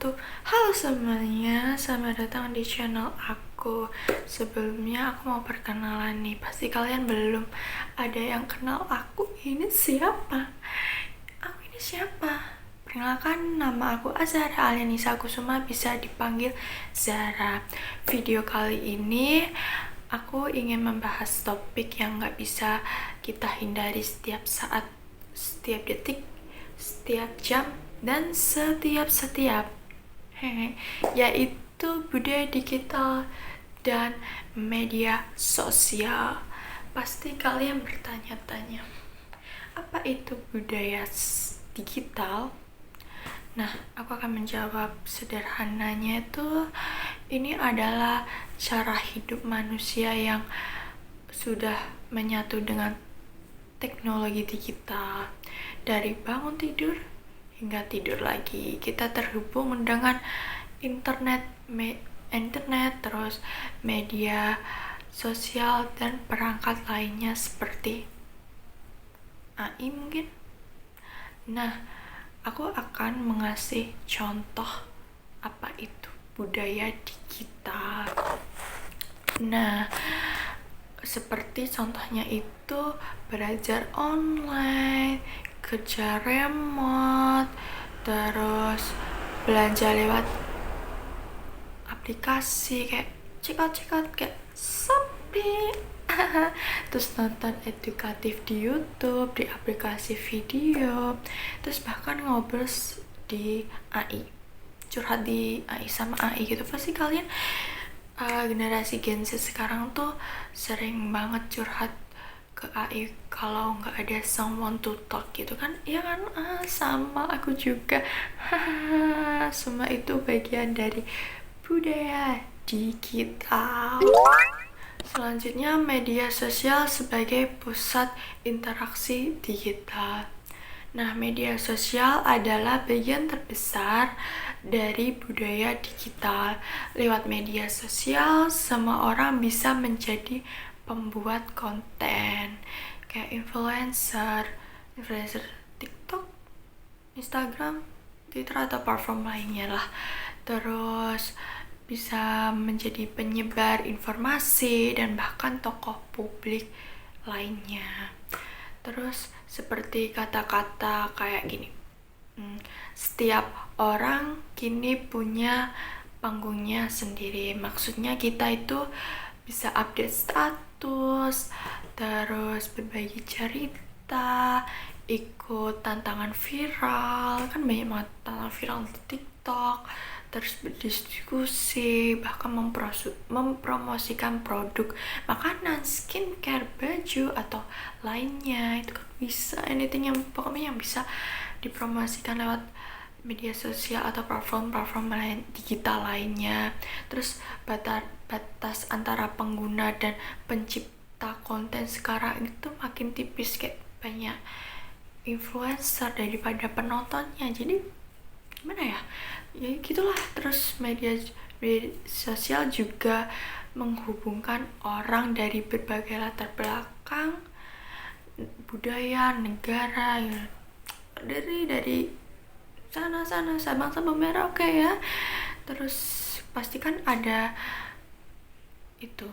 wabarakatuh. Halo semuanya, selamat datang di channel aku. Sebelumnya aku mau perkenalan nih. Pasti kalian belum ada yang kenal aku. Ini siapa? Aku ini siapa? Perkenalkan, nama aku Azhara Alianisa Kusuma, bisa dipanggil Zara. Video kali ini aku ingin membahas topik yang gak bisa kita hindari setiap saat, setiap detik, setiap jam, dan setiap yaitu budaya digital dan media sosial. Pasti kalian bertanya-tanya, apa itu budaya digital? Nah, aku akan menjawab sederhananya itu, ini adalah cara hidup manusia yang sudah menyatu dengan teknologi digital. Dari bangun tidur hingga tidur lagi, kita terhubung dengan internet, terus media sosial dan perangkat lainnya seperti AI mungkin. Nah, aku akan mengasih contoh apa itu budaya digital. Nah, seperti contohnya itu belajar online, kerja remote, terus belanja lewat aplikasi kayak check out kayak Shopee. Terus nonton edukatif di YouTube, di aplikasi video, terus bahkan ngobrol di AI, curhat di AI sama AI gitu. Pasti kalian generasi Gen Z sekarang tuh sering banget curhat ke AI kalau nggak ada someone to talk gitu kan. Ya kan, sama aku juga. Semua itu bagian dari budaya digital. Selanjutnya, media sosial sebagai pusat interaksi digital. Nah, media sosial adalah bagian terbesar dari budaya digital. Lewat media sosial, semua orang bisa menjadi pembuat konten, kayak influencer TikTok, Instagram, Twitter, atau platform lainnya lah. Terus bisa menjadi penyebar informasi dan bahkan tokoh publik lainnya. Terus seperti kata-kata kayak gini, setiap orang kini punya panggungnya sendiri. Maksudnya kita itu bisa update status, terus berbagi cerita, ikut tantangan viral, kan banyak banget tantangan viral di TikTok, terus berdiskusi, bahkan mempromosikan produk makanan, skincare, baju, atau lainnya. Itu kan bisa, anything yang pokoknya yang bisa dipromosikan lewat media sosial atau platform lain digital lainnya. Terus batas antara pengguna dan pencipta konten sekarang itu makin tipis, kayak banyak influencer daripada penontonnya. Jadi gimana ya gitulah. Terus media sosial juga menghubungkan orang dari berbagai latar belakang, budaya, negara ya, dari sana Sabang sampai Merauke, oke ya. Terus pastikan ada itu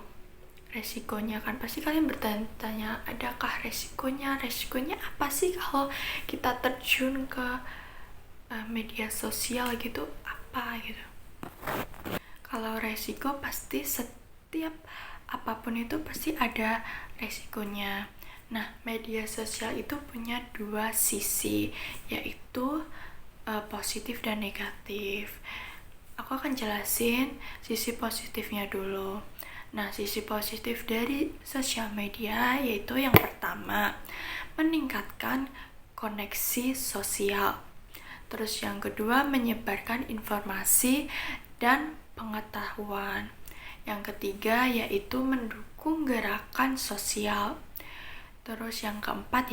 resikonya kan. Pasti kalian bertanya, adakah resikonya apa sih kalau kita terjun ke media sosial gitu, apa gitu. Kalau resiko, pasti setiap apapun itu pasti ada resikonya. Nah, media sosial itu punya dua sisi, yaitu positif dan negatif. Aku akan jelasin sisi positifnya dulu. Nah, sisi positif dari sosial media yaitu yang pertama, meningkatkan koneksi sosial. Terus yang kedua, menyebarkan informasi dan pengetahuan. Yang ketiga yaitu mendukung gerakan sosial. Terus yang keempat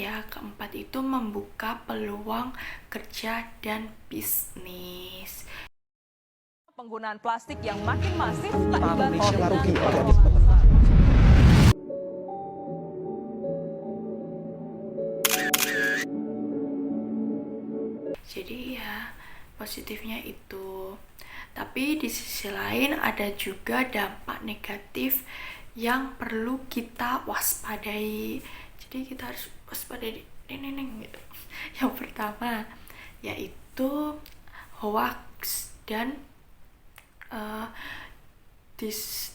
itu membuka peluang kerja dan bisnis. Penggunaan plastik yang makin masif Jadi ya, positifnya itu. Tapi di sisi lain ada juga dampak negatif yang perlu kita waspadai. Jadi kita harus waspadai ini gitu. Yang pertama yaitu hoax dan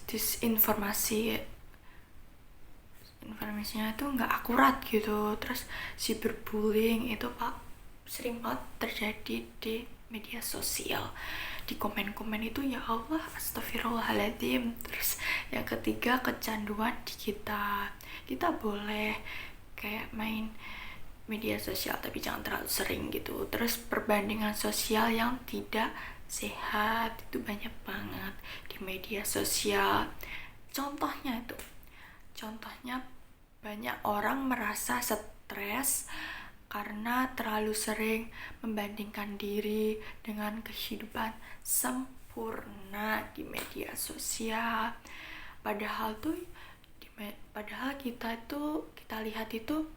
disinformasi. Informasinya itu nggak akurat gitu. Terus cyberbullying itu sering banget terjadi di media sosial. Di komen-komen itu ya Allah, astagfirullahaladzim. Terus yang ketiga kecanduan digital. Kita boleh kayak main media sosial tapi jangan terlalu sering gitu. Terus perbandingan sosial yang tidak sehat itu banyak banget di media sosial. Contohnya banyak orang merasa stres karena terlalu sering membandingkan diri dengan kehidupan sempurna di media sosial. Padahal kita lihat itu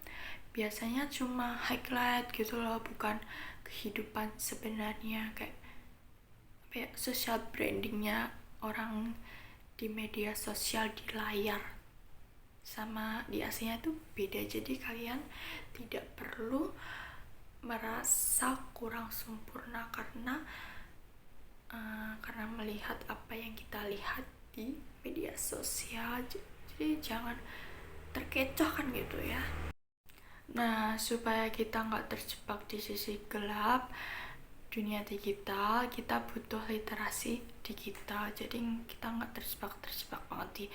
biasanya cuma highlight gitu loh, bukan kehidupan sebenarnya. Kayak social brandingnya orang di media sosial di layar sama di aslinya tuh beda. Jadi kalian tidak perlu merasa kurang sempurna karena melihat apa yang kita lihat di media sosial. Jadi jangan terkecoh kan gitu ya. Nah, supaya kita nggak terjebak di sisi gelap dunia digital, kita butuh literasi digital. Jadi kita nggak terjebak banget di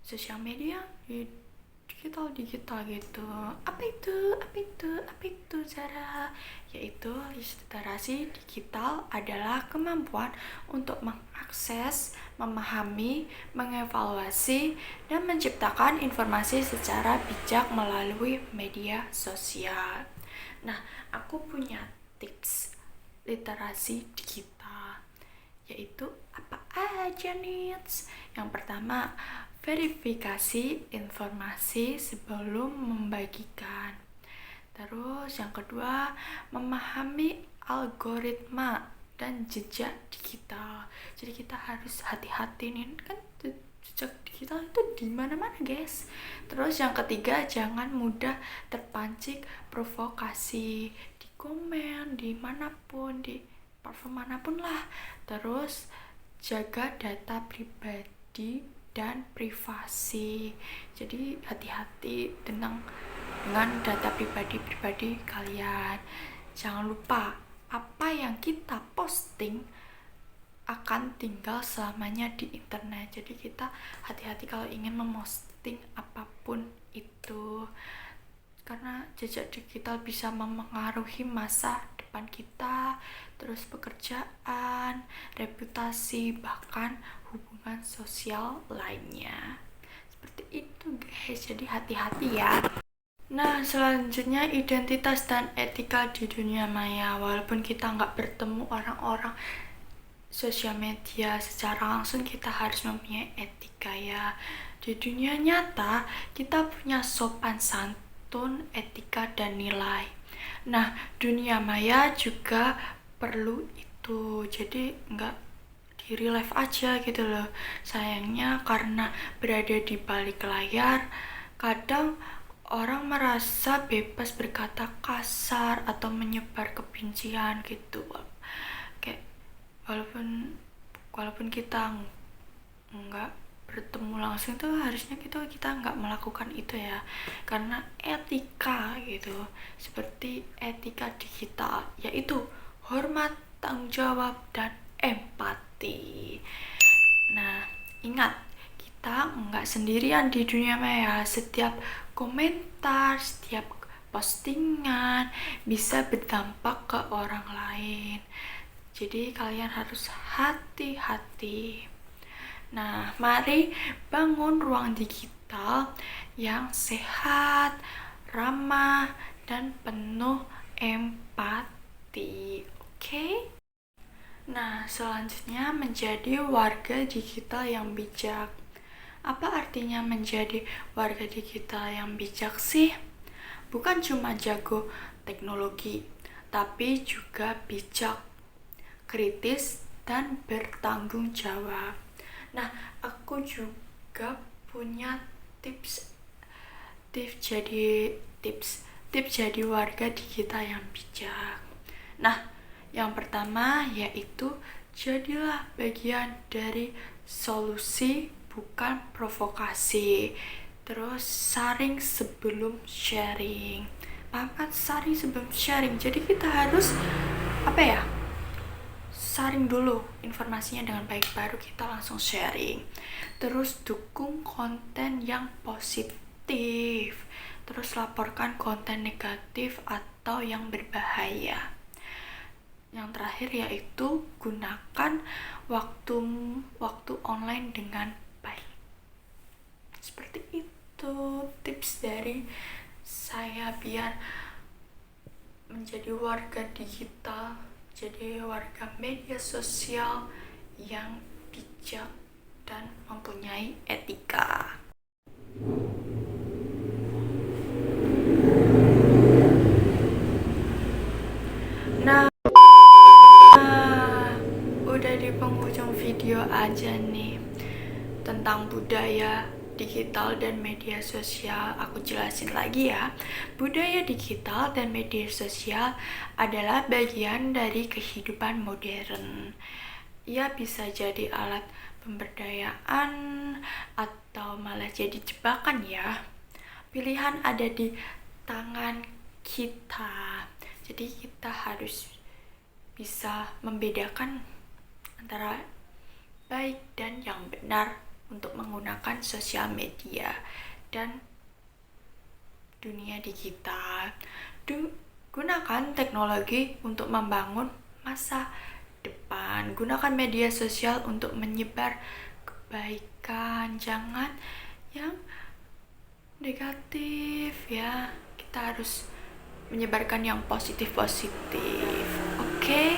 sosial media, di digital gitu. Apa itu Zara? Yaitu literasi digital adalah kemampuan untuk mengakses, memahami, mengevaluasi, dan menciptakan informasi secara bijak melalui media sosial. Nah, aku punya tips literasi digital, yaitu apa aja nih? Yang pertama, verifikasi informasi sebelum membagikan. Terus yang kedua, memahami algoritma dan jejak digital. Jadi kita harus hati-hati nih, kan jejak digital itu di mana-mana guys. Terus yang ketiga, jangan mudah terpancing provokasi di komen, dimanapun, di platform manapun lah. Terus jaga data pribadi dan privasi. Jadi hati-hati dengan data pribadi kalian. Jangan lupa apa yang kita posting akan tinggal selamanya di internet. Jadi kita hati-hati kalau ingin memposting apapun itu, karena jejak digital bisa memengaruhi masa depan kita, terus pekerjaan, reputasi, bahkan hubungan sosial lainnya. Seperti itu guys, jadi hati-hati ya. Nah, selanjutnya identitas dan etika di dunia maya. Walaupun kita nggak bertemu orang-orang sosial media secara langsung, kita harus mempunyai etika ya. Di dunia nyata, kita punya sopan santun, etika, dan nilai. Nah, dunia maya juga perlu itu. Jadi nggak di real life aja gitu loh. Sayangnya karena berada di balik layar, kadang orang merasa bebas berkata kasar atau menyebar kebencian gitu. Kayak walaupun kita nggak bertemu langsung tuh harusnya kita nggak melakukan itu ya, karena etika gitu, seperti etika digital, yaitu hormat, tanggung jawab, dan empati. Nah, ingat, kita nggak sendirian di dunia maya. Setiap komentar, setiap postingan bisa berdampak ke orang lain. Jadi kalian harus hati-hati. Nah, mari bangun ruang digital yang sehat, ramah, dan penuh empati. Oke? Nah, selanjutnya menjadi warga digital yang bijak. Apa artinya menjadi warga digital yang bijak sih? Bukan cuma jago teknologi, tapi juga bijak kritis, dan bertanggung jawab. Nah, aku juga punya tips jadi warga digital yang bijak. Nah, yang pertama yaitu jadilah bagian dari solusi, bukan provokasi. Terus saring sebelum sharing. Paham kan, saring sebelum sharing. Jadi kita harus saring dulu informasinya dengan baik, baru kita langsung sharing. Terus dukung konten yang positif. Terus laporkan konten negatif atau yang berbahaya. Yang terakhir yaitu gunakan waktu online dengan baik. Seperti itu tips dari saya biar menjadi warga digital, jadi warga media sosial yang bijak dan mempunyai etika. Nah, udah di penghujung video aja nih tentang budaya digital dan media sosial. Aku jelasin lagi ya. Budaya digital dan media sosial adalah bagian dari kehidupan modern. Ia bisa jadi alat pemberdayaan atau malah jadi jebakan ya. Pilihan ada di tangan kita. Jadi kita harus bisa membedakan antara baik dan yang benar untuk menggunakan sosial media dan dunia digital. Gunakan teknologi untuk membangun masa depan. Gunakan media sosial untuk menyebar kebaikan, jangan yang negatif ya. Kita harus menyebarkan yang positif-positif. Oke?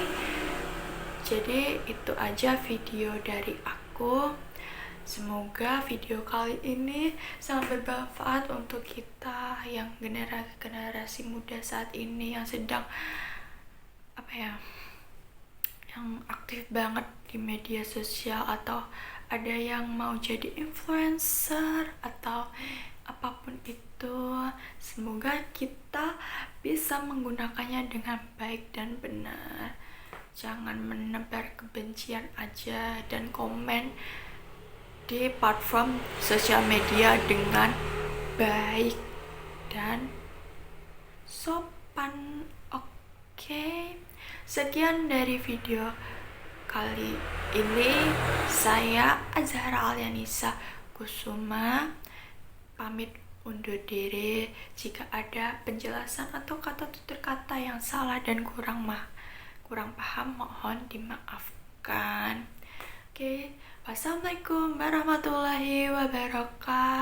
Jadi itu aja video dari aku. Semoga video kali ini sangat bermanfaat untuk kita yang generasi muda saat ini yang sedang yang aktif banget di media sosial, atau ada yang mau jadi influencer atau apapun itu. Semoga kita bisa menggunakannya dengan baik dan benar. Jangan menebar kebencian aja dan komen di platform sosial media dengan baik dan sopan. Oke, sekian dari video kali ini. Saya Azhara Alyanisa Kusuma pamit undur diri. Jika ada penjelasan atau kata tutur kata yang salah dan kurang paham, mohon dimaafkan. Oke, wassalamualaikum warahmatullahi wabarakatuh.